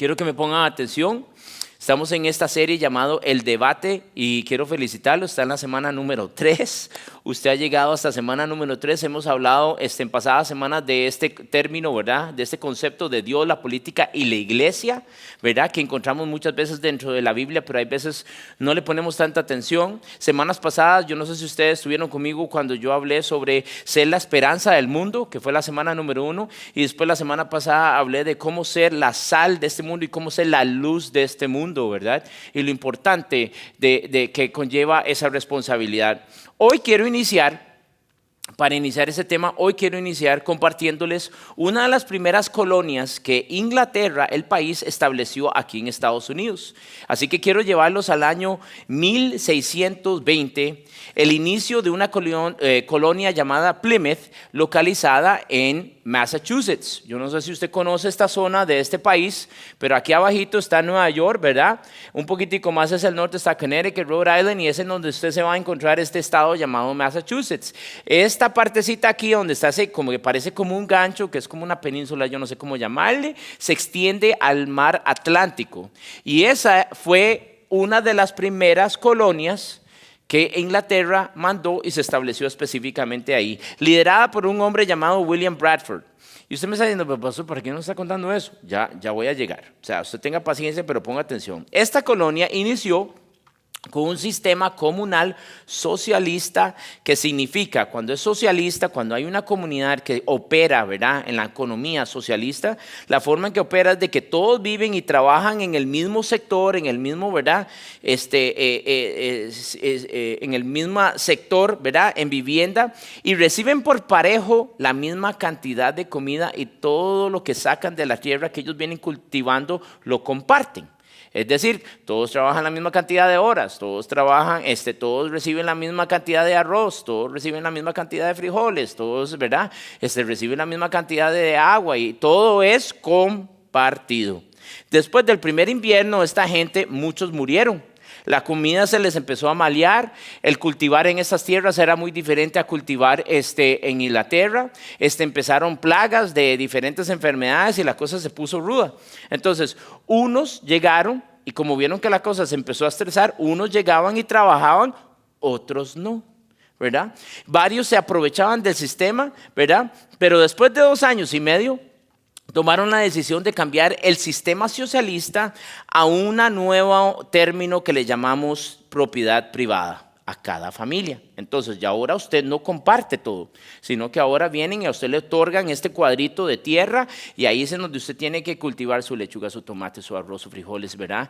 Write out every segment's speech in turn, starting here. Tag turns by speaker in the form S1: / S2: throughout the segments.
S1: Quiero que me pongan atención. Estamos en esta serie llamado El Debate y quiero felicitarlo. Está en la semana número 3. Usted ha llegado hasta semana número 3. Hemos hablado en pasadas semanas de este término, ¿verdad? De este concepto de Dios, la política y la iglesia, ¿verdad? Que encontramos muchas veces dentro de la Biblia, pero hay veces no le ponemos tanta atención. Semanas pasadas, yo no sé si ustedes estuvieron conmigo cuando yo hablé sobre ser la esperanza del mundo, que fue la semana número 1. Y después la semana pasada hablé de cómo ser la sal de este mundo y cómo ser la luz de este mundo, ¿verdad? Y lo importante de que conlleva esa responsabilidad. Hoy quiero para iniciar ese tema, hoy quiero iniciar compartiéndoles una de las primeras colonias que Inglaterra, el país, estableció aquí en Estados Unidos. Así que quiero llevarlos al año 1620, el inicio de una colonia llamada Plymouth, localizada en Massachusetts. Yo no sé si usted conoce esta zona de este país, pero aquí abajito está Nueva York, ¿verdad? Un poquitico más hacia el norte está Connecticut, Rhode Island, y es en donde usted se va a encontrar este estado llamado Massachusetts. Esta partecita aquí donde está como que parece como un gancho, que es como una península, yo no sé cómo llamarle, se extiende al mar Atlántico. Y esa fue una de las primeras colonias que Inglaterra mandó y se estableció específicamente ahí, liderada por un hombre llamado William Bradford. Y usted me está diciendo, pero pastor, ¿para qué nos está contando eso? Ya voy a llegar. O sea, usted tenga paciencia, pero ponga atención. Esta colonia inició con un sistema comunal socialista, que significa, cuando es socialista, cuando hay una comunidad que opera, ¿verdad?, en la economía socialista, la forma en que opera es de que todos viven y trabajan en el mismo sector, en el mismo, ¿verdad?, en el mismo sector, ¿verdad?, en vivienda, y reciben por parejo la misma cantidad de comida y todo lo que sacan de la tierra que ellos vienen cultivando lo comparten. Es decir, todos trabajan la misma cantidad de horas, todos reciben la misma cantidad de arroz, todos reciben la misma cantidad de frijoles, todos, ¿verdad? Reciben la misma cantidad de agua y todo es compartido. Después del primer invierno, esta gente, muchos murieron. La comida se les empezó a malear, el cultivar en esas tierras era muy diferente a cultivar en Inglaterra. Empezaron plagas de diferentes enfermedades y la cosa se puso ruda. Entonces, unos llegaron y como vieron que la cosa se empezó a estresar, unos llegaban y trabajaban, otros no, ¿verdad? Varios se aprovechaban del sistema, ¿verdad? Pero después de 2 años y medio, tomaron la decisión de cambiar el sistema socialista a un nuevo término que le llamamos propiedad privada a cada familia. Entonces, ya ahora usted no comparte todo, sino que ahora vienen y a usted le otorgan este cuadrito de tierra y ahí es en donde usted tiene que cultivar su lechuga, su tomate, su arroz, sus frijoles, ¿verdad?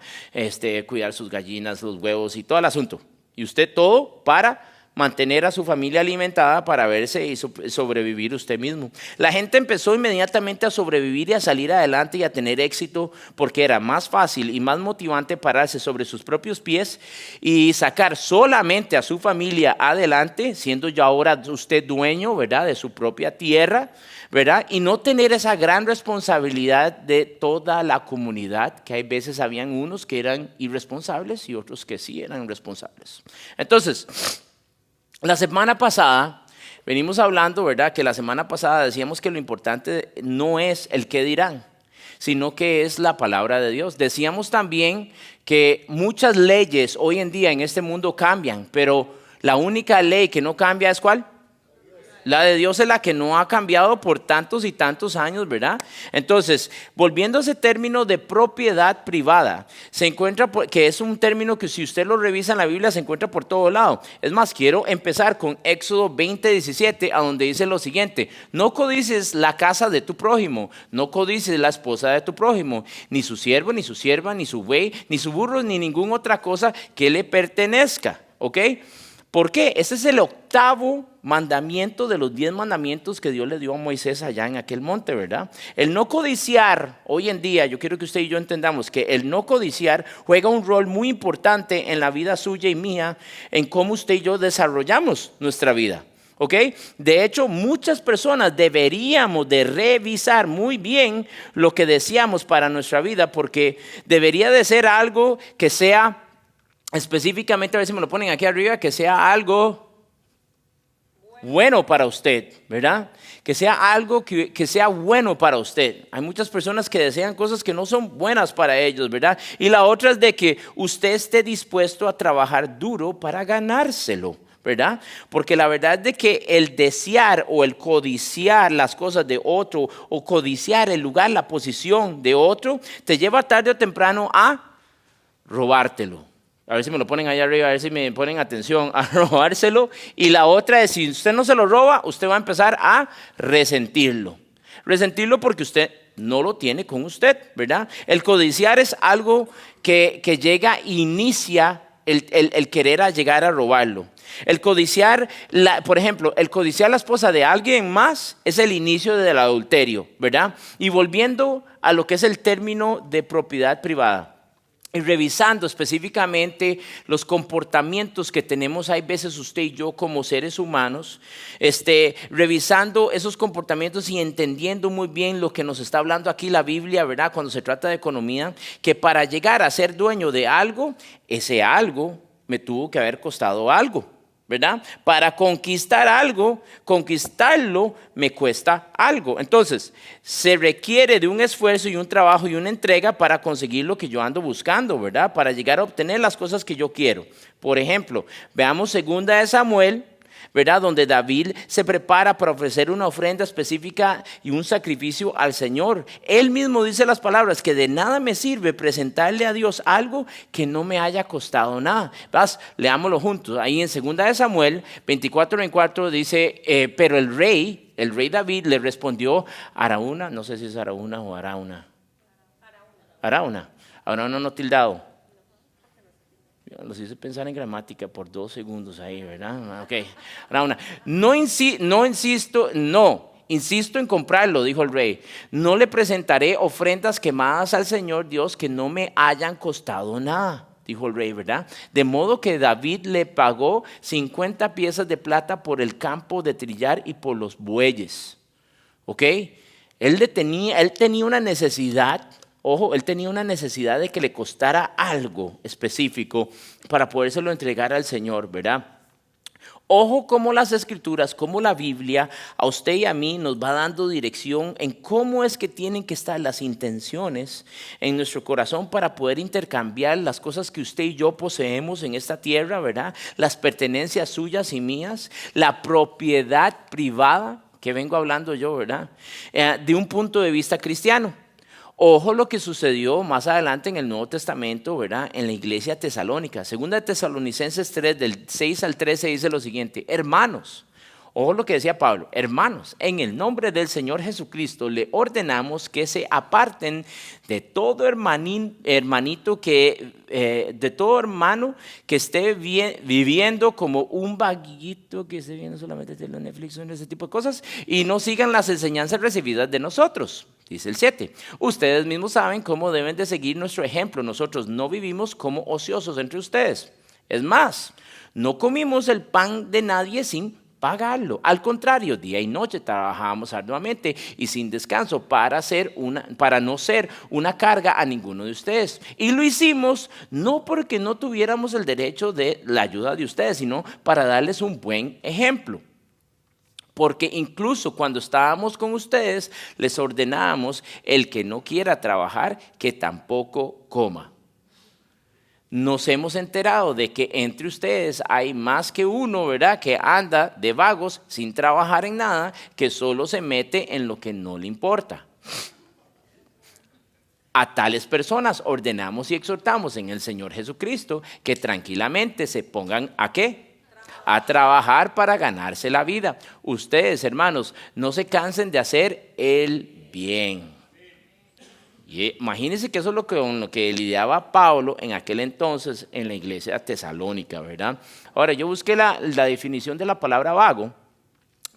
S1: Cuidar sus gallinas, los huevos y todo el asunto. Y usted todo para mantener a su familia alimentada, para verse y sobrevivir usted mismo. La gente empezó inmediatamente a sobrevivir y a salir adelante y a tener éxito porque era más fácil y más motivante pararse sobre sus propios pies y sacar solamente a su familia adelante, siendo ya ahora usted dueño, ¿verdad?, de su propia tierra, ¿verdad? Y no tener esa gran responsabilidad de toda la comunidad, que hay veces habían unos que eran irresponsables y otros que sí eran responsables. Entonces, la semana pasada venimos hablando, ¿verdad?, que la semana pasada decíamos que lo importante no es el qué dirán, sino que es la palabra de Dios. Decíamos también que muchas leyes hoy en día en este mundo cambian, pero la única ley que no cambia es ¿cuál? La de Dios es la que no ha cambiado por tantos y tantos años, ¿verdad? Entonces, volviendo a ese término de propiedad privada, se encuentra, que es un término que si usted lo revisa en la Biblia se encuentra por todo lado. Es más, quiero empezar con Éxodo 20:17, a donde dice lo siguiente: no codicies la casa de tu prójimo, no codicies la esposa de tu prójimo, ni su siervo, ni su sierva, ni su buey, ni su burro, ni ninguna otra cosa que le pertenezca, ¿ok? ¿Por qué? Ese es el 8º mandamiento de los 10 mandamientos que Dios le dio a Moisés allá en aquel monte, ¿verdad? El no codiciar, hoy en día, yo quiero que usted y yo entendamos que el no codiciar juega un rol muy importante en la vida suya y mía, en cómo usted y yo desarrollamos nuestra vida, ¿ok? De hecho, muchas personas deberíamos de revisar muy bien lo que deseamos para nuestra vida, porque debería de ser algo que sea específicamente, a ver si me lo ponen aquí arriba, que sea algo bueno para usted, ¿verdad? Que sea algo que sea bueno para usted. Hay muchas personas que desean cosas que no son buenas para ellos, ¿verdad? Y la otra es de que usted esté dispuesto a trabajar duro para ganárselo, ¿verdad? Porque la verdad es de que el desear o el codiciar las cosas de otro o codiciar el lugar, la posición de otro, te lleva tarde o temprano a robártelo. A ver si me lo ponen allá arriba, a ver si me ponen atención, a robárselo. Y la otra es, si usted no se lo roba, usted va a empezar a resentirlo. Resentirlo porque usted no lo tiene con usted, ¿verdad? El codiciar es algo que llega, inicia el querer a llegar a robarlo. El codiciar, por ejemplo, el codiciar la esposa de alguien más es el inicio del adulterio, ¿verdad? Y volviendo a lo que es el término de propiedad privada. Y revisando específicamente los comportamientos que tenemos, hay veces usted y yo como seres humanos, revisando esos comportamientos y entendiendo muy bien lo que nos está hablando aquí la Biblia, ¿verdad? Cuando se trata de economía, que para llegar a ser dueño de algo, ese algo me tuvo que haber costado algo, ¿verdad? Para conquistar algo, conquistarlo me cuesta algo. Entonces, se requiere de un esfuerzo y un trabajo y una entrega para conseguir lo que yo ando buscando, ¿verdad? Para llegar a obtener las cosas que yo quiero. Por ejemplo, veamos 2 de Samuel, ¿verdad? Donde David se prepara para ofrecer una ofrenda específica y un sacrificio al Señor. Él mismo dice las palabras que de nada me sirve presentarle a Dios algo que no me haya costado nada. ¿Vas? Leámoslo juntos. Ahí en 2 de Samuel 24:24 dice, pero el rey David le respondió Araúna, no sé si es Araúna o Araúna. Araúna no tildado. Los hice pensar en gramática por 2 segundos ahí, ¿verdad? Ok. Insisto en comprarlo, dijo el rey. No le presentaré ofrendas quemadas al Señor Dios que no me hayan costado nada, dijo el rey, ¿verdad? De modo que David le pagó 50 piezas de plata por el campo de trillar y por los bueyes. ¿Ok? Él tenía una necesidad. Ojo, él tenía una necesidad de que le costara algo específico para podérselo entregar al Señor, ¿verdad? Ojo cómo las Escrituras, cómo la Biblia a usted y a mí nos va dando dirección en cómo es que tienen que estar las intenciones en nuestro corazón para poder intercambiar las cosas que usted y yo poseemos en esta tierra, ¿verdad? Las pertenencias suyas y mías, la propiedad privada que vengo hablando yo, ¿verdad? De un punto de vista cristiano. Ojo lo que sucedió más adelante en el Nuevo Testamento, ¿verdad? En la iglesia tesalónica. 2 de Tesalonicenses 3, del 6 al 13 dice lo siguiente: hermanos, ojo lo que decía Pablo, hermanos, en el nombre del Señor Jesucristo le ordenamos que se aparten de todo hermanito de todo hermano que esté viviendo como un vaguito, que esté viendo solamente Netflix o ese tipo de cosas, y no sigan las enseñanzas recibidas de nosotros. Dice el 7, ustedes mismos saben cómo deben de seguir nuestro ejemplo. Nosotros no vivimos como ociosos entre ustedes. Es más, no comimos el pan de nadie sin pagarlo. Al contrario, día y noche trabajábamos arduamente y sin descanso para no ser una carga a ninguno de ustedes. Y lo hicimos no porque no tuviéramos el derecho de la ayuda de ustedes, sino para darles un buen ejemplo. Porque incluso cuando estábamos con ustedes, les ordenábamos, el que no quiera trabajar, que tampoco coma. Nos hemos enterado de que entre ustedes hay más que uno, ¿verdad?, que anda de vagos sin trabajar en nada, que solo se mete en lo que no le importa. A tales personas ordenamos y exhortamos en el Señor Jesucristo que tranquilamente se pongan ¿a qué? A trabajar para ganarse la vida. Ustedes, hermanos, no se cansen de hacer el bien. Y imagínense que eso es con lo que lidiaba Pablo en aquel entonces en la iglesia tesalónica, ¿verdad? Ahora, yo busqué la definición de la palabra vago,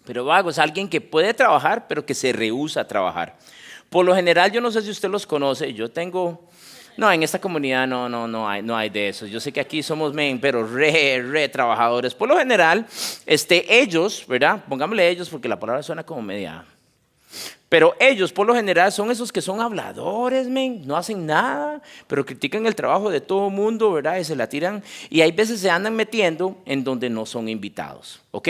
S1: pero vago es alguien que puede trabajar, pero que se rehúsa a trabajar. Por lo general, yo no sé si usted los conoce, no, en esta comunidad no hay de eso. Yo sé que aquí somos pero re trabajadores. Por lo general, ellos, ¿verdad? Pongámosle ellos porque la palabra suena como media. Pero ellos por lo general son esos que son habladores, men, no hacen nada, pero critican el trabajo de todo el mundo, ¿verdad? Y se la tiran, y hay veces se andan metiendo en donde no son invitados, ¿ok?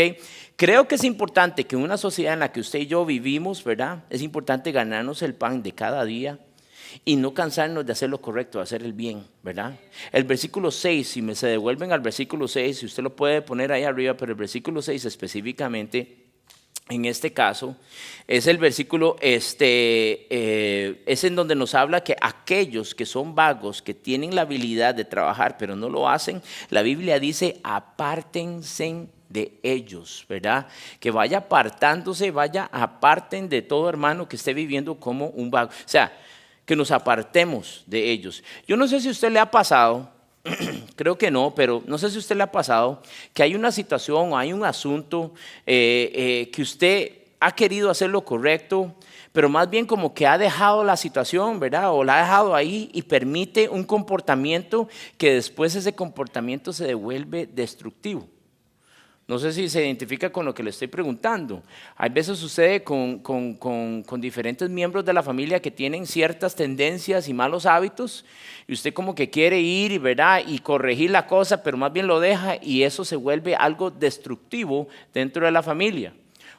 S1: Creo que es importante que en una sociedad en la que usted y yo vivimos, ¿verdad? Es importante ganarnos el pan de cada día y no cansarnos de hacer lo correcto, de hacer el bien, ¿verdad? El versículo 6, si se devuelven al versículo 6, si usted lo puede poner ahí arriba, pero el versículo 6 específicamente, en este caso, es el versículo, es en donde nos habla que aquellos que son vagos, que tienen la habilidad de trabajar, pero no lo hacen, la Biblia dice, apártense de ellos, ¿verdad? Que vaya apartándose, aparten de todo hermano que esté viviendo como un vago. O sea, que nos apartemos de ellos. Yo no sé si a usted le ha pasado, creo que no, pero no sé si a usted le ha pasado que hay una situación o hay un asunto que usted ha querido hacer lo correcto, pero más bien como que ha dejado la situación, ¿verdad? O la ha dejado ahí y permite un comportamiento que después ese comportamiento se devuelve destructivo. No sé si se identifica con lo que le estoy preguntando. Hay veces sucede con diferentes miembros de la familia que tienen ciertas tendencias y malos hábitos y usted como que quiere ir, ¿verdad? Y corregir la cosa, pero más bien lo deja y eso se vuelve algo destructivo dentro de la familia.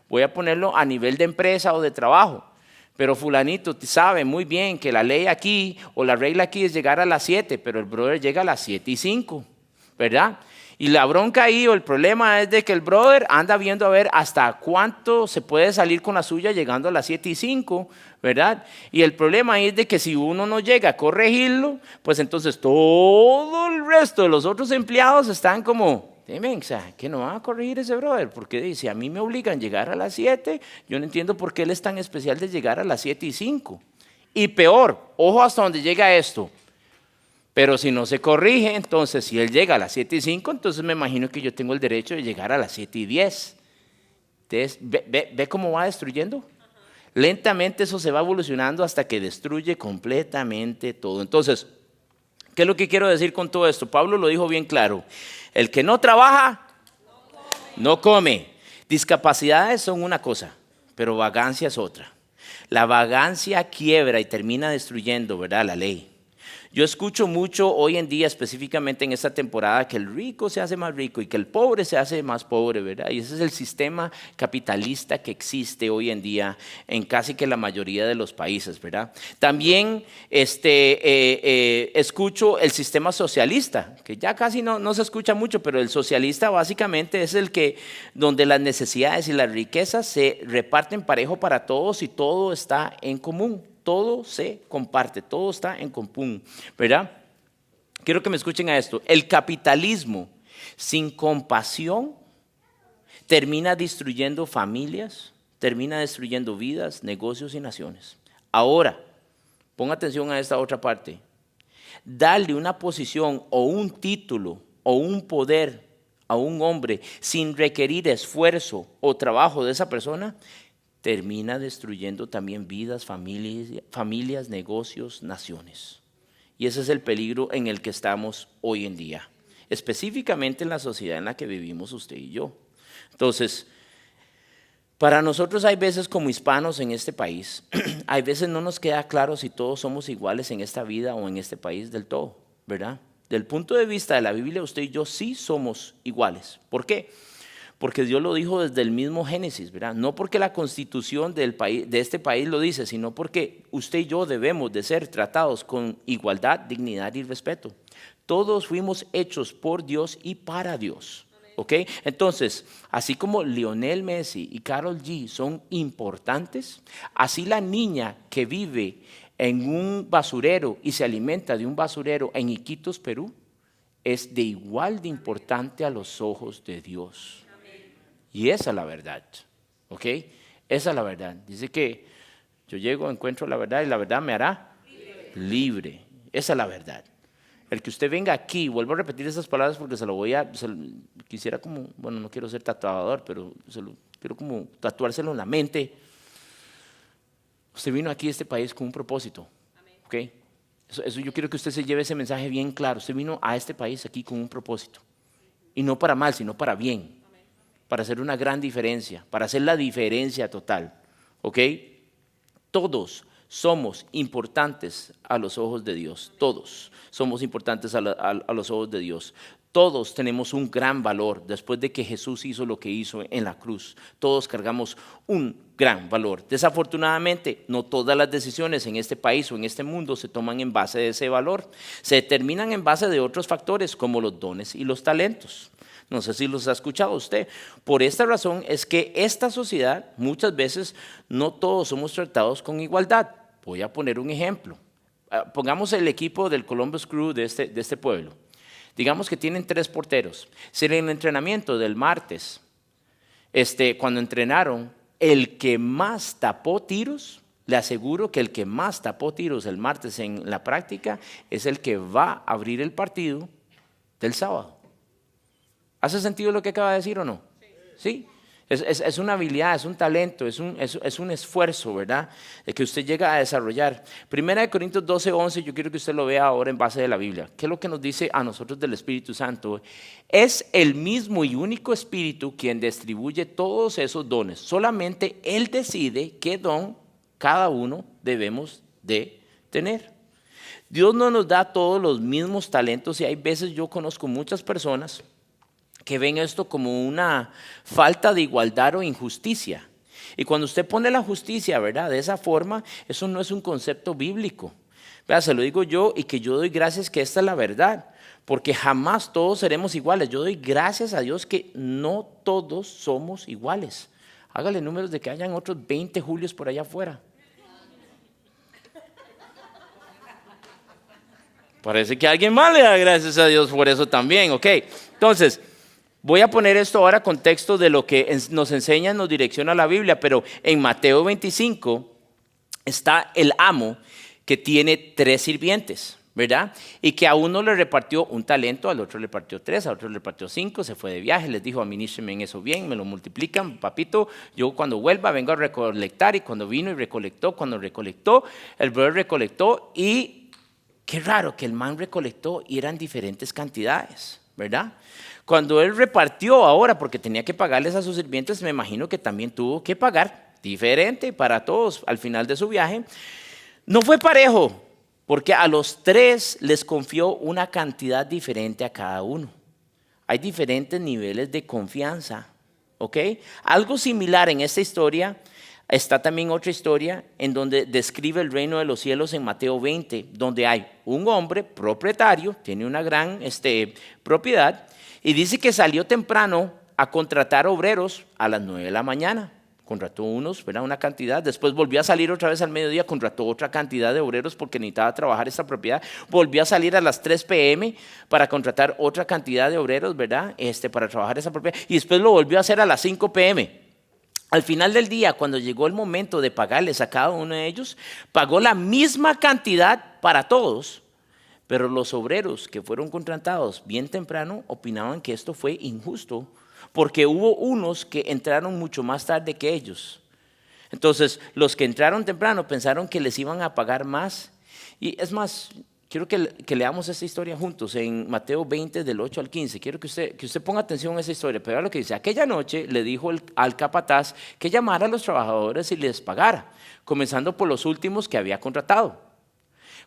S1: Voy a ponerlo a nivel de empresa o de trabajo. Pero fulanito sabe muy bien que la ley aquí o la regla aquí es llegar a las 7, pero el brother llega a las 7:05, ¿verdad? Y la bronca ahí o el problema es de que el brother anda viendo a ver hasta cuánto se puede salir con la suya llegando a las 7:05, ¿verdad? Y el problema ahí es de que si uno no llega a corregirlo, pues entonces todo el resto de los otros empleados están como, o sea, que no van a corregir ese brother, porque dice, a mí me obligan a llegar a las 7, yo no entiendo por qué él es tan especial de llegar a las 7:05. Y peor, ojo hasta donde llega esto. Pero si no se corrige, entonces si él llega a las 7:05, entonces me imagino que yo tengo el derecho de llegar a las 7:10. Entonces, ¿ve cómo va destruyendo? Lentamente eso se va evolucionando hasta que destruye completamente todo. Entonces, ¿qué es lo que quiero decir con todo esto? Pablo lo dijo bien claro. El que no trabaja, no come. Discapacidades son una cosa, pero vagancia es otra. La vagancia quiebra y termina destruyendo, ¿verdad? La ley. Yo escucho mucho hoy en día, específicamente en esta temporada, que el rico se hace más rico y que el pobre se hace más pobre, ¿verdad? Y ese es el sistema capitalista que existe hoy en día en casi que la mayoría de los países, ¿verdad? También escucho el sistema socialista, que ya casi no se escucha mucho, pero el socialista básicamente es el que donde las necesidades y las riquezas se reparten parejo para todos y todo está en común. Todo se comparte, todo está en común, ¿verdad? Quiero que me escuchen a esto. El capitalismo sin compasión termina destruyendo familias, termina destruyendo vidas, negocios y naciones. Ahora, ponga atención a esta otra parte. Darle una posición o un título o un poder a un hombre sin requerir esfuerzo o trabajo de esa persona termina destruyendo también vidas, familias, negocios, naciones. Y ese es el peligro en el que estamos hoy en día, específicamente en la sociedad en la que vivimos usted y yo. Entonces, para nosotros hay veces como hispanos en este país, hay veces no nos queda claro si todos somos iguales en esta vida o en este país del todo, ¿verdad? Del punto de vista de la Biblia, usted y yo sí somos iguales. ¿Por qué? Porque Dios lo dijo desde el mismo Génesis, ¿verdad? No porque la constitución del país, de este país lo dice, sino porque usted y yo debemos de ser tratados con igualdad, dignidad y respeto. Todos fuimos hechos por Dios y para Dios, ¿ok? Entonces, así como Lionel Messi y Karol G son importantes, así la niña que vive en un basurero y se alimenta de un basurero en Iquitos, Perú, es de igual de importante a los ojos de Dios. Y esa es la verdad, ¿ok? Esa es la verdad. Dice que yo llego, encuentro la verdad y la verdad me hará libre. Esa es la verdad. El que usted venga aquí, vuelvo a repetir esas palabras porque quisiera como, bueno, no quiero ser tatuador, pero quiero como tatuárselo en la mente. Usted vino aquí a este país con un propósito, ¿ok? Eso yo quiero que usted se lleve ese mensaje bien claro. Usted vino a este país aquí con un propósito. Y no para mal, sino para bien. Para hacer una gran diferencia, para hacer la diferencia total, ¿ok? todos somos importantes a los ojos de Dios. Todos somos importantes a los ojos de Dios. Todos tenemos un gran valor después de que Jesús hizo lo que hizo en la cruz. Todos cargamos un gran valor. Desafortunadamente, no todas las decisiones en este país o en este mundo se toman en base de ese valor. Se determinan en base de otros factores como los dones y los talentos. No sé si los ha escuchado usted. Por esta razón es que esta sociedad muchas veces no todos somos tratados con igualdad. Voy a poner un ejemplo. Pongamos el equipo del Columbus Crew de este pueblo. Digamos que tienen 3 porteros. Si en el entrenamiento del martes, cuando entrenaron, el que más tapó tiros, le aseguro que el que más tapó tiros el martes en la práctica es el que va a abrir el partido del sábado. ¿Hace sentido lo que acaba de decir o no? Sí. Es una habilidad, es un talento, es un esfuerzo, ¿verdad? Que usted llega a desarrollar. Primera de Corintios 12:11, yo quiero que usted lo vea ahora en base de la Biblia. ¿Qué es lo que nos dice a nosotros del Espíritu Santo? Es el mismo y único Espíritu quien distribuye todos esos dones. Solamente Él decide qué don cada uno debemos de tener. Dios no nos da todos los mismos talentos y hay veces yo conozco muchas personas que ven esto como una falta de igualdad o injusticia. Y cuando usted pone la justicia, ¿verdad?, de esa forma, eso no es un concepto bíblico. Vea, se lo digo yo y que yo doy gracias que esta es la verdad, porque jamás todos seremos iguales. Yo doy gracias a Dios que no todos somos iguales. Hágale números de que hayan otros 20 Julios por allá afuera. Parece que alguien más le da gracias a Dios por eso también, ¿ok? Entonces, voy a poner esto ahora contexto de lo que nos enseña, nos direcciona la Biblia, pero en Mateo 25 está el amo que tiene 3 sirvientes, ¿verdad? Y que a uno le repartió un talento, al otro le repartió 3, al otro le repartió 5, se fue de viaje, les dijo, administrenme en eso bien, me lo multiplican, papito, yo cuando vuelva vengo a recolectar, y cuando vino y recolectó, cuando recolectó, el brother recolectó y qué raro que el man recolectó y eran diferentes cantidades, ¿verdad? Cuando él repartió ahora, porque tenía que pagarles a sus sirvientes, me imagino que también tuvo que pagar diferente para todos al final de su viaje. No fue parejo, porque a los 3 les confió una cantidad diferente a cada uno. Hay diferentes niveles de confianza, ¿ok? Algo similar en esta historia. Está también otra historia en donde describe el reino de los cielos en Mateo 20, donde hay un hombre propietario, tiene una gran propiedad, y dice que salió temprano a contratar obreros a las 9 de la mañana. Contrató unos, ¿verdad?, una cantidad. Después volvió a salir otra vez al mediodía, contrató otra cantidad de obreros porque necesitaba trabajar esta propiedad. Volvió a salir a las 3 p.m. para contratar otra cantidad de obreros, ¿verdad?, para trabajar esa propiedad. Y después lo volvió a hacer a las 5 p.m. Al final del día, cuando llegó el momento de pagarles a cada uno de ellos, pagó la misma cantidad para todos. Pero los obreros que fueron contratados bien temprano opinaban que esto fue injusto, porque hubo unos que entraron mucho más tarde que ellos. Entonces, los que entraron temprano pensaron que les iban a pagar más. Y es más, quiero que leamos esta historia juntos en Mateo 20, del 8 al 15. Quiero que usted ponga atención a esa historia. Pero vea lo que dice. Aquella noche le dijo al capataz que llamara a los trabajadores y les pagara, comenzando por los últimos que había contratado.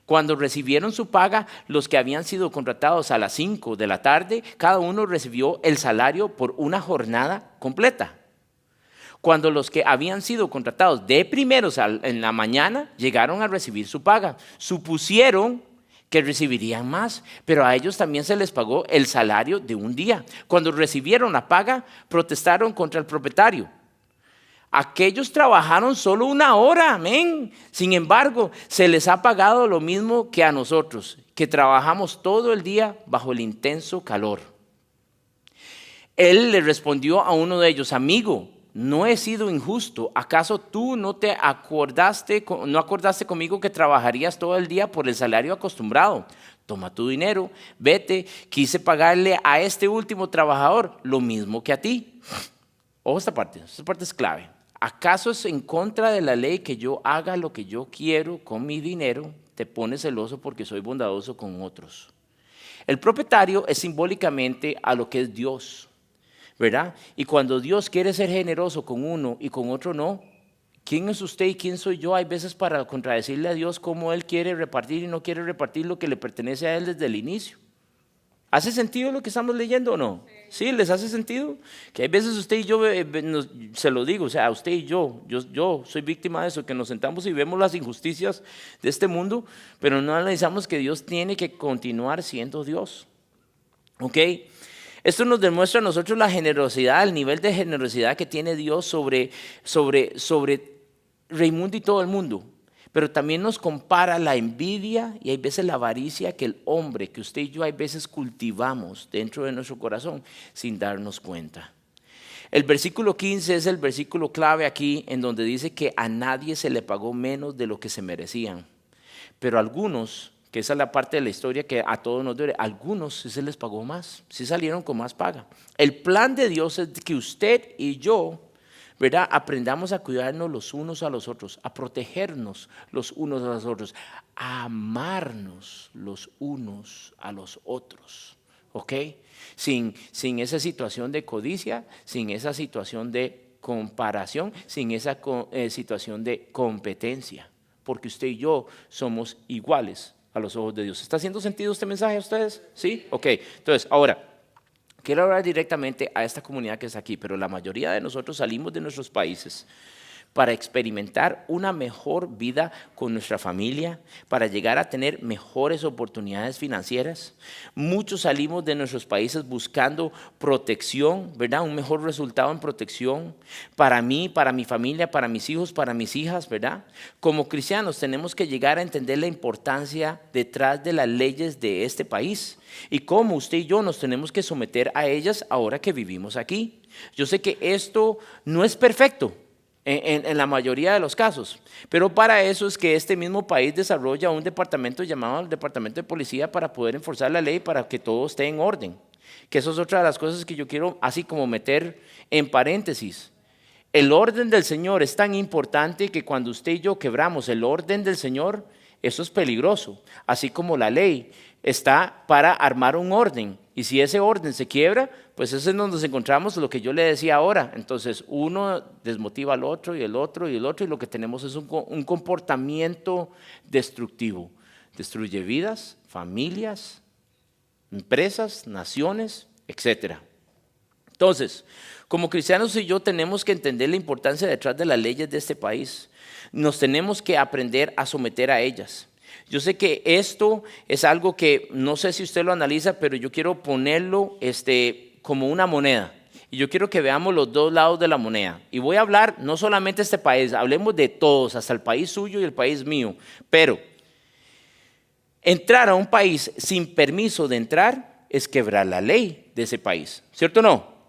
S1: Cuando recibieron su paga, los que habían sido contratados a las 5 de la tarde, cada uno recibió el salario por una jornada completa. Cuando los que habían sido contratados de primeros en la mañana llegaron a recibir su paga, supusieron que recibirían más, pero a ellos también se les pagó el salario de un día. Cuando recibieron la paga, protestaron contra el propietario. Aquellos trabajaron solo 1 hora, amén. Sin embargo, se les ha pagado lo mismo que a nosotros, que trabajamos todo el día bajo el intenso calor. Él le respondió a uno de ellos, amigo, no he sido injusto. ¿Acaso tú no acordaste conmigo que trabajarías todo el día por el salario acostumbrado? Toma tu dinero, vete, quise pagarle a este último trabajador lo mismo que a ti. Ojo, esta parte es clave. ¿Acaso es en contra de la ley que yo haga lo que yo quiero con mi dinero? Te pones celoso porque soy bondadoso con otros. El propietario es simbólicamente a lo que es Dios, ¿verdad? Y cuando Dios quiere ser generoso con uno y con otro no, ¿Quién es usted y quién soy yo? Hay veces para contradecirle a Dios cómo Él quiere repartir y no quiere repartir lo que le pertenece a Él desde el inicio. ¿Hace sentido lo que estamos leyendo o no? ¿Sí? ¿Les hace sentido? Que hay veces usted y yo, se lo digo, o sea, usted y yo soy víctima de eso, que nos sentamos y vemos las injusticias de este mundo, pero no analizamos que Dios tiene que continuar siendo Dios. ¿Ok? Esto nos demuestra a nosotros la generosidad, el nivel de generosidad que tiene Dios sobre Raimundo y todo el mundo. Pero también nos compara la envidia y hay veces la avaricia que el hombre, que usted y yo hay veces cultivamos dentro de nuestro corazón sin darnos cuenta. El versículo 15 es el versículo clave aquí en donde dice que a nadie se le pagó menos de lo que se merecían. Pero a algunos, que esa es la parte de la historia que a todos nos duele, a algunos sí se les pagó más, sí salieron con más paga. El plan de Dios es que usted y yo, ¿verdad?, aprendamos a cuidarnos los unos a los otros, a protegernos los unos a los otros, a amarnos los unos a los otros, ¿ok? Sin esa situación de codicia, sin esa situación de comparación, sin esa situación de competencia, porque usted y yo somos iguales a los ojos de Dios. ¿Está haciendo sentido este mensaje a ustedes? ¿Sí? Ok, entonces ahora quiero hablar directamente a esta comunidad que está aquí, pero la mayoría de nosotros salimos de nuestros países para experimentar una mejor vida con nuestra familia, para llegar a tener mejores oportunidades financieras. Muchos salimos de nuestros países buscando protección, ¿verdad? Un mejor resultado en protección para mí, para mi familia, para mis hijos, para mis hijas, ¿verdad? Como cristianos tenemos que llegar a entender la importancia detrás de las leyes de este país y cómo usted y yo nos tenemos que someter a ellas ahora que vivimos aquí. Yo sé que esto no es perfecto en la mayoría de los casos, pero para eso es que este mismo país desarrolla un departamento llamado el Departamento de Policía para poder enforzar la ley para que todo esté en orden. Que eso es otra de las cosas que yo quiero así como meter en paréntesis. El orden del Señor es tan importante que cuando usted y yo quebramos el orden del Señor, eso es peligroso, así como la ley está para armar un orden. Y si ese orden se quiebra, pues es en donde nos encontramos lo que yo le decía ahora. Entonces uno desmotiva al otro y el otro y el otro y lo que tenemos es un comportamiento destructivo. Destruye vidas, familias, empresas, naciones, etc. Entonces, como cristianos y yo tenemos que entender la importancia detrás de las leyes de este país. Nos tenemos que aprender a someter a ellas. Yo sé que esto es algo que no sé si usted lo analiza, pero yo quiero ponerlo como una moneda. Y yo quiero que veamos los dos lados de la moneda. Y voy a hablar no solamente de este país, hablemos de todos, hasta el país suyo y el país mío. Pero entrar a un país sin permiso de entrar es quebrar la ley de ese país, ¿cierto o no?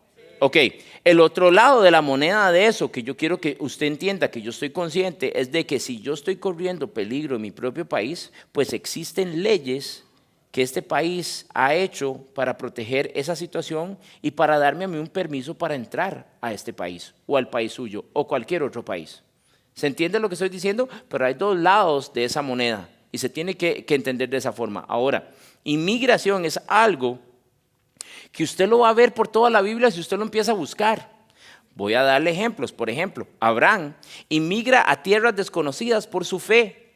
S1: Ok, el otro lado de la moneda de eso, que yo quiero que usted entienda, que yo estoy consciente, es de que si yo estoy corriendo peligro en mi propio país, pues existen leyes que este país ha hecho para proteger esa situación y para darme a mí un permiso para entrar a este país o al país suyo o cualquier otro país. ¿Se entiende lo que estoy diciendo? Pero hay dos lados de esa moneda y se tiene que entender de esa forma. Ahora, inmigración es algo que usted lo va a ver por toda la Biblia si usted lo empieza a buscar. Voy a darle ejemplos. Por ejemplo, Abraham inmigra a tierras desconocidas por su fe.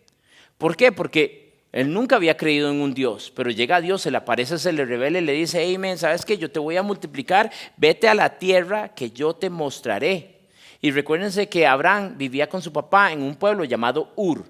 S1: ¿Por qué? Porque él nunca había creído en un Dios, pero llega a Dios, se le aparece, se le revela y le dice: hey, man, ¿sabes qué? Yo te voy a multiplicar, vete a la tierra que yo te mostraré. Y recuérdense que Abraham vivía con su papá en un pueblo llamado Ur,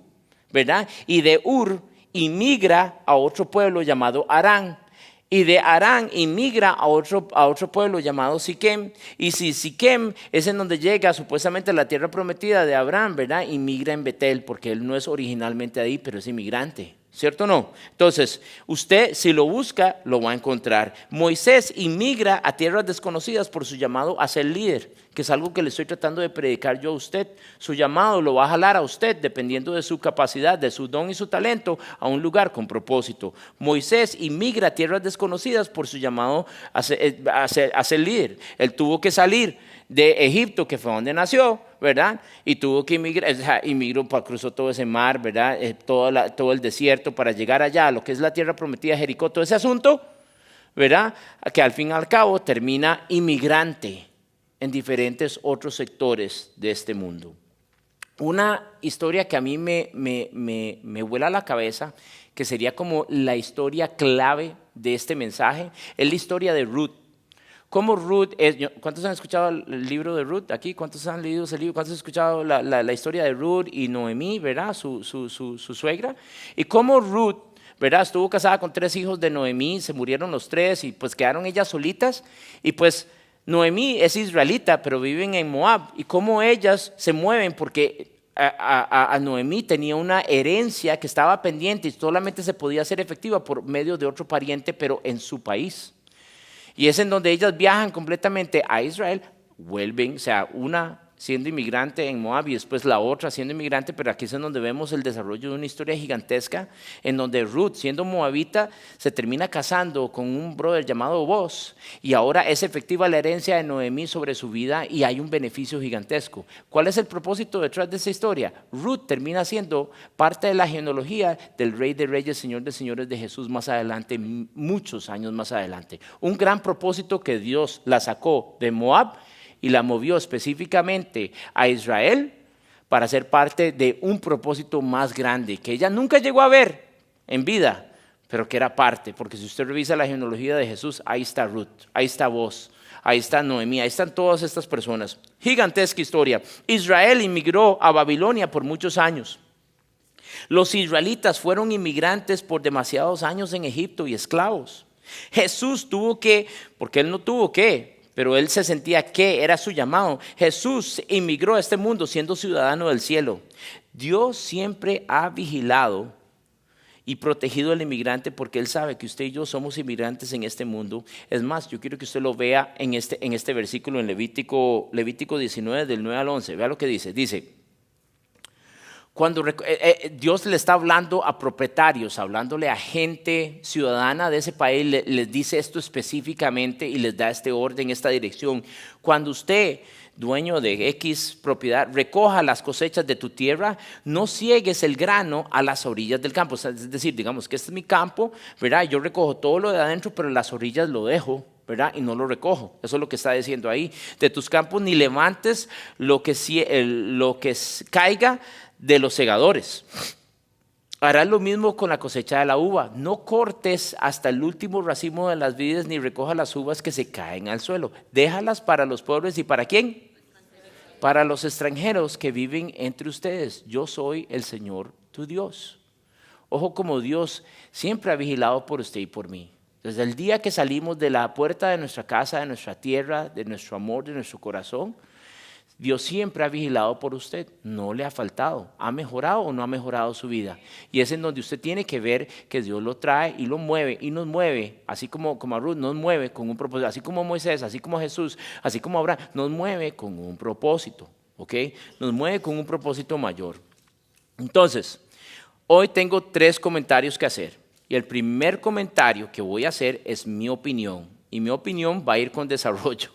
S1: ¿verdad? Y de Ur inmigra a otro pueblo llamado Harán. Y de Harán inmigra a otro pueblo llamado Siquem. Y si Siquem es en donde llega supuestamente a la tierra prometida de Abraham, ¿verdad? Inmigra en Betel, porque él no es originalmente ahí, pero es inmigrante. ¿Cierto o no? Entonces, usted si lo busca, lo va a encontrar. Moisés inmigra a tierras desconocidas por su llamado a ser líder, que es algo que le estoy tratando de predicar yo a usted. Su llamado lo va a jalar a usted, dependiendo de su capacidad, de su don y su talento, a un lugar con propósito. Moisés inmigra a tierras desconocidas por su llamado a ser líder. Él tuvo que salir de Egipto, que fue donde nació, ¿verdad? Y tuvo que inmigró, cruzó todo ese mar, ¿verdad? Todo el desierto para llegar allá, a lo que es la tierra prometida, Jericó, todo ese asunto, ¿verdad? Que al fin y al cabo termina inmigrante en diferentes otros sectores de este mundo. Una historia que a mí me vuela la cabeza, que sería como la historia clave de este mensaje, es la historia de Ruth. ¿Cómo Ruth es? ¿Cuántos han escuchado el libro de Ruth aquí? ¿Cuántos han leído ese libro? ¿Cuántos han escuchado la historia de Ruth y Noemí, verdad? Su suegra. Y cómo Ruth, ¿verdad? Estuvo casada con 3 hijos de Noemí, se murieron los 3 y pues quedaron ellas solitas. Y pues Noemí es israelita, pero viven en Moab. Y cómo ellas se mueven porque a Noemí tenía una herencia que estaba pendiente y solamente se podía hacer efectiva por medio de otro pariente, pero en su país. Y es en donde ellas viajan completamente a Israel, vuelven, o sea, una siendo inmigrante en Moab y después la otra siendo inmigrante, pero aquí es en donde vemos el desarrollo de una historia gigantesca, en donde Ruth, siendo moabita, se termina casando con un brother llamado Boaz, y ahora es efectiva la herencia de Noemí sobre su vida y hay un beneficio gigantesco. ¿Cuál es el propósito detrás de esa historia? Ruth termina siendo parte de la genealogía del Rey de Reyes, Señor de Señores de Jesús más adelante, muchos años más adelante. Un gran propósito que Dios la sacó de Moab y la movió específicamente a Israel para ser parte de un propósito más grande que ella nunca llegó a ver en vida, pero que era parte, porque si usted revisa la genealogía de Jesús, ahí está Ruth, ahí está Boaz, ahí está Noemí, ahí están todas estas personas. Gigantesca historia. Israel inmigró a Babilonia por muchos años. Los israelitas fueron inmigrantes por demasiados años en Egipto y esclavos. Jesús tuvo que, porque él no tuvo que, pero él se sentía que era su llamado. Jesús inmigró a este mundo siendo ciudadano del cielo. Dios siempre ha vigilado y protegido al inmigrante porque Él sabe que usted y yo somos inmigrantes en este mundo. Es más, yo quiero que usted lo vea en este versículo en Levítico 19 del 9 al 11. Vea lo que dice. Dice, cuando Dios le está hablando a propietarios, hablándole a gente ciudadana de ese país, les dice esto específicamente y les da este orden, esta dirección. Cuando usted, dueño de X propiedad, recoja las cosechas de tu tierra, no ciegues el grano a las orillas del campo. O sea, es decir, digamos que este es mi campo, ¿verdad? Yo recojo todo lo de adentro, pero las orillas lo dejo, ¿verdad? Y no lo recojo. Eso es lo que está diciendo ahí. De tus campos ni levantes lo que caiga de los segadores. Harás lo mismo con la cosecha de la uva. No cortes hasta el último racimo de las vides ni recojas las uvas que se caen al suelo. Déjalas para los pobres y ¿para quién? Para los extranjeros que viven entre ustedes. Yo soy el Señor tu Dios. Ojo como Dios siempre ha vigilado por usted y por mí. Desde el día que salimos de la puerta de nuestra casa, de nuestra tierra, de nuestro amor, de nuestro corazón, Dios siempre ha vigilado por usted, no le ha faltado, ha mejorado o no ha mejorado su vida. Y es en donde usted tiene que ver que Dios lo trae y lo mueve y nos mueve, así como a Ruth nos mueve con un propósito, así como Moisés, así como Jesús, así como Abraham, nos mueve con un propósito, ¿ok? Nos mueve con un propósito mayor. Entonces, hoy tengo 3 comentarios que hacer. Y el primer comentario que voy a hacer es mi opinión. Y mi opinión va a ir con desarrollo.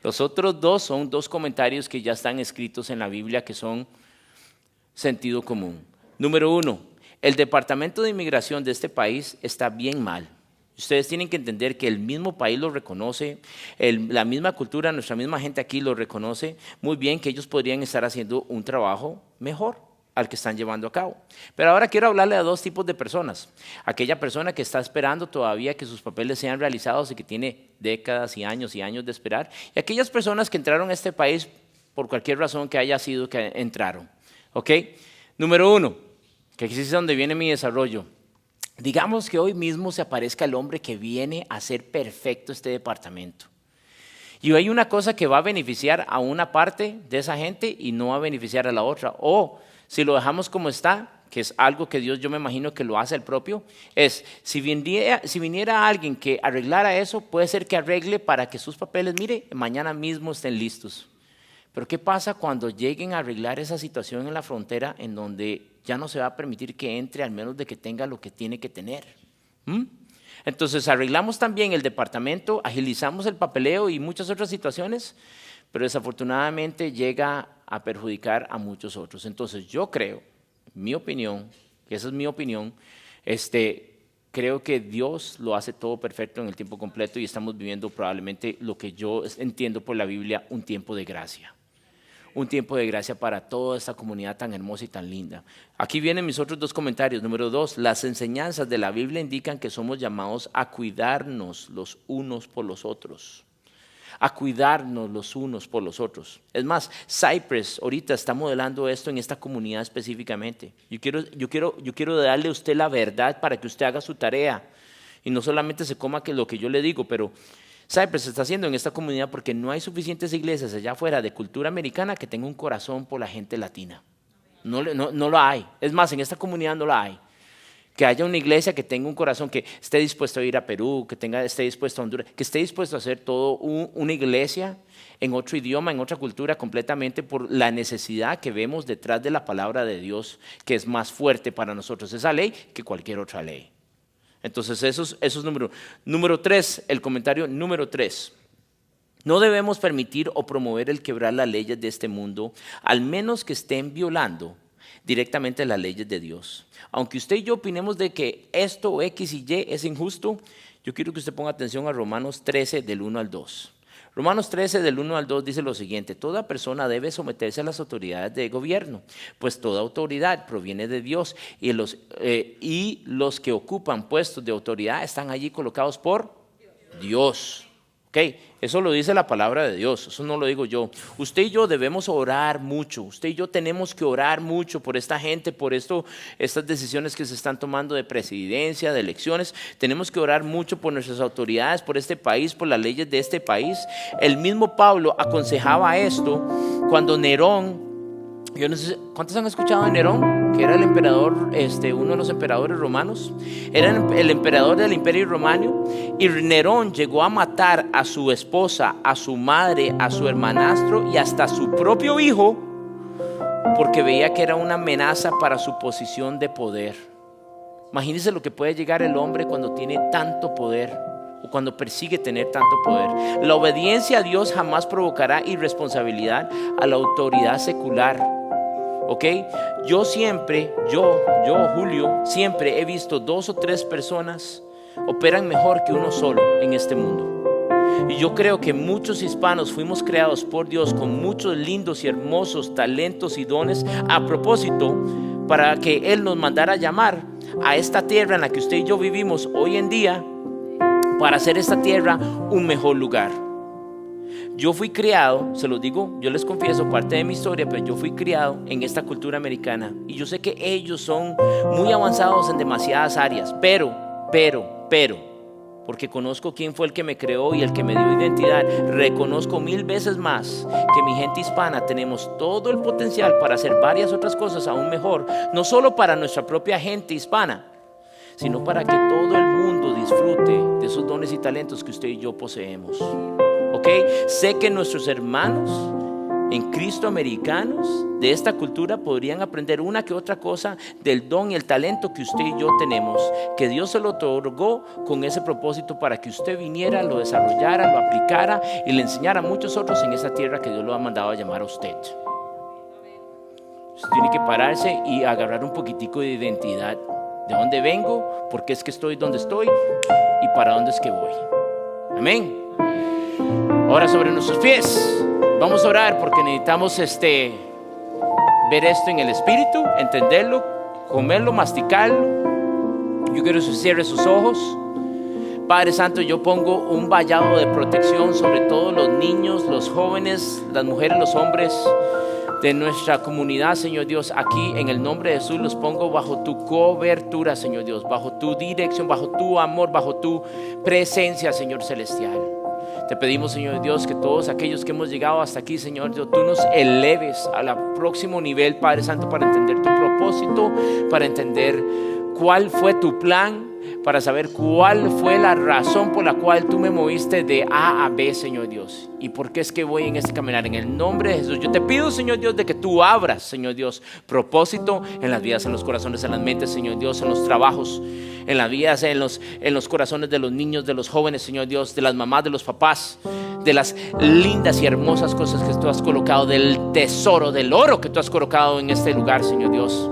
S1: Los otros 2 son 2 comentarios que ya están escritos en la Biblia que son sentido común. Número 1, el departamento de inmigración de este país está bien mal. Ustedes tienen que entender que el mismo país lo reconoce, la misma cultura, nuestra misma gente aquí lo reconoce muy bien, que ellos podrían estar haciendo un trabajo mejor al que están llevando a cabo. Pero ahora quiero hablarle a 2 tipos de personas. Aquella persona que está esperando todavía que sus papeles sean realizados y que tiene décadas y años de esperar. Y aquellas personas que entraron a este país por cualquier razón que haya sido que entraron. ¿Ok? Número 1, que aquí es donde viene mi desarrollo. Digamos que hoy mismo se aparezca el hombre que viene a hacer perfecto este departamento. Y hay una cosa que va a beneficiar a una parte de esa gente y no va a beneficiar a la otra. O si lo dejamos como está, que es algo que Dios yo me imagino que lo hace el propio, es si viniera alguien que arreglara eso, puede ser que arregle para que sus papeles, mire, mañana mismo estén listos. Pero ¿qué pasa cuando lleguen a arreglar esa situación en la frontera en donde ya no se va a permitir que entre al menos de que tenga lo que tiene que tener? Entonces arreglamos también el departamento, agilizamos el papeleo y muchas otras situaciones, pero desafortunadamente llega a perjudicar a muchos otros. Entonces yo creo, mi opinión, que esa es mi opinión, creo que Dios lo hace todo perfecto en el tiempo completo y estamos viviendo probablemente lo que yo entiendo por la Biblia, un tiempo de gracia. un tiempo de gracia para toda esta comunidad tan hermosa y tan linda. Aquí vienen mis otros 2 comentarios. Número 2, las enseñanzas de la Biblia indican que somos llamados a cuidarnos los unos por los otros. A cuidarnos los unos por los otros. Es más, Cypress ahorita está modelando esto en esta comunidad específicamente. Yo quiero darle a usted la verdad para que usted haga su tarea y no solamente se coma lo que yo le digo, pero Cypress se está haciendo en esta comunidad porque no hay suficientes iglesias allá afuera de cultura americana que tengan un corazón por la gente latina. No lo hay. Es más, en esta comunidad no la hay. Que haya una iglesia que tenga un corazón, que esté dispuesto a ir a Perú, que esté dispuesto a Honduras, que esté dispuesto a hacer todo una iglesia en otro idioma, en otra cultura, completamente por la necesidad que vemos detrás de la palabra de Dios, que es más fuerte para nosotros esa ley que cualquier otra ley. Entonces eso es número 1. Número 3, el comentario número 3. No debemos permitir o promover el quebrar las leyes de este mundo, al menos que estén violando directamente las leyes de Dios. Aunque usted y yo opinemos de que esto X y Y es injusto, yo quiero que usted ponga atención a Romanos 13 del 1 al 2. Romanos 13 del 1 al 2 dice lo siguiente: toda persona debe someterse a las autoridades de gobierno, pues toda autoridad proviene de Dios y los que ocupan puestos de autoridad están allí colocados por Dios. Okay. Eso lo dice la palabra de Dios, eso no lo digo yo. Usted y yo debemos orar mucho, usted y yo tenemos que orar mucho por esta gente, por estas decisiones que se están tomando de presidencia, de elecciones. Tenemos que orar mucho por nuestras autoridades, por este país, por las leyes de este país. El mismo Pablo aconsejaba esto cuando Nerón, yo no sé, ¿cuántos han escuchado de Nerón? Que era el emperador, uno de los emperadores romanos. Era el emperador del Imperio Romano. Y Nerón llegó a matar a su esposa, a su madre, a su hermanastro y hasta a su propio hijo, porque veía que era una amenaza para su posición de poder. Imagínense lo que puede llegar el hombre cuando tiene tanto poder, o cuando persigue tener tanto poder. La obediencia a Dios jamás provocará irresponsabilidad a la autoridad secular. ¿Ok? Yo, Julio, siempre he visto 2 o 3 personas operan mejor que uno solo en este mundo. Y yo creo que muchos hispanos fuimos creados por Dios con muchos lindos y hermosos talentos y dones a propósito para que Él nos mandara a llamar a esta tierra en la que usted y yo vivimos hoy en día, para hacer esta tierra un mejor lugar. Yo fui criado, se los digo, yo les confieso parte de mi historia, pero yo fui criado en esta cultura americana y yo sé que ellos son muy avanzados en demasiadas áreas, pero, porque conozco quién fue el que me creó y el que me dio identidad, reconozco 1000 veces más que mi gente hispana tenemos todo el potencial para hacer varias otras cosas aún mejor, no solo para nuestra propia gente hispana, sino para que todo el mundo disfrute de esos dones y talentos que usted y yo poseemos. Okay. Sé que nuestros hermanos en Cristo americanos de esta cultura podrían aprender una que otra cosa del don y el talento que usted y yo tenemos, que Dios se lo otorgó con ese propósito para que usted viniera, lo desarrollara, lo aplicara y le enseñara a muchos otros en esta tierra que Dios lo ha mandado a llamar a usted. Usted tiene que pararse y agarrar un poquitico de identidad. ¿De dónde vengo? ¿Por qué es que estoy donde estoy? ¿Y para dónde es que voy? Amén. Ahora sobre nuestros pies, vamos a orar porque necesitamos ver esto en el espíritu, entenderlo, comerlo, masticarlo. Yo quiero que cierre sus ojos. Padre Santo, yo pongo un vallado de protección sobre todos los niños, los jóvenes, las mujeres, los hombres de nuestra comunidad, Señor Dios. Aquí en el nombre de Jesús los pongo bajo tu cobertura, Señor Dios, bajo tu dirección, bajo tu amor, bajo tu presencia, Señor celestial. Te pedimos, Señor Dios, que todos aquellos que hemos llegado hasta aquí, Señor Dios, tú nos eleves al próximo nivel, Padre Santo, para entender tu propósito, para entender cuál fue tu plan, para saber cuál fue la razón por la cual tú me moviste de A a B, Señor Dios, y por qué es que voy en este caminar. En el nombre de Jesús, yo te pido, Señor Dios, de que tú abras, Señor Dios, propósito en las vidas, en los corazones, en las mentes, Señor Dios, en los trabajos, en las vidas, en los corazones de los niños, de los jóvenes, Señor Dios, de las mamás, de los papás, de las lindas y hermosas cosas que tú has colocado, del tesoro, del oro que tú has colocado en este lugar, Señor Dios.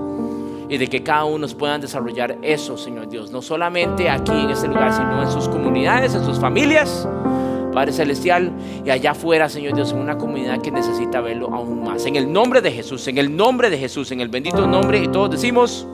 S1: Y de que cada uno puedan desarrollar eso, Señor Dios, no solamente aquí en este lugar, sino en sus comunidades, en sus familias, Padre Celestial, y allá afuera, Señor Dios, en una comunidad que necesita verlo aún más. En el nombre de Jesús, en el nombre de Jesús, en el bendito nombre, y todos decimos...